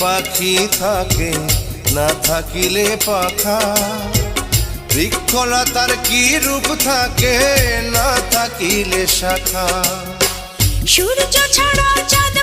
পাখি থাকে না থাকিলে পাখা, বৃক্ষলতার কি রূপ থাকে না থাকিলে শাখা। সূর্য ছাড়া চাঁদ